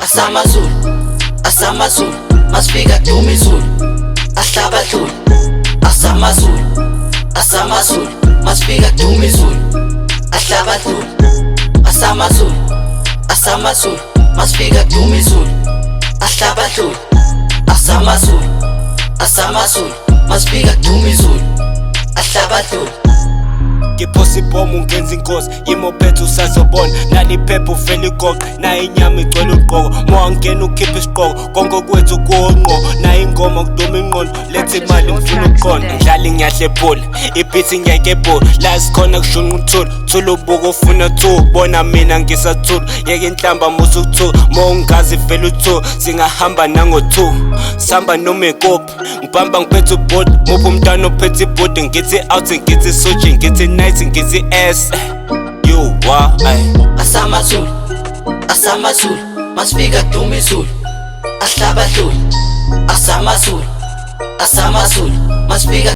Asamazulu, Asamazulu, masifika duma izulu, ahlaba dlula. Asamazulu, Asamazulu, masifika duma izulu, ahlaba dlula. Asamazulu, Asamazulu, masifika duma izulu, ahlaba dlula. Asamazulu, Asamazulu, masifika duma izulu, ahlaba dlula. Ngiphosa ibhomu ngenza inkosi yimophethe usazobona naliphepha ufela igoqe nayo inyama igcwele uqobo moya ngena ukhipha isiqoko konke kwethu kuwonqo nayo ingoma kuduma inqondo lethe imali ngifuna ukuqonda ngidlala inyahle ebhola ibhithi ngiyeke ebhola la sikhona kushunqa uthula thula ubuka ufuna thu bona mina ngisathula yeke inhlamba musa ukuthuka mo ungazi vele uthu singahamba nango-2 sihamba noma ikophi ngibhamba ngiphethe ubhodi muphi umntwana ophethe ibhodi ngithi out ngithi soji ngithi night ngithi ass you what Asamazulu, Asamazulu, masifika duma izulu, ahlaba dlula. Asamazulu, Asamazulu, masifika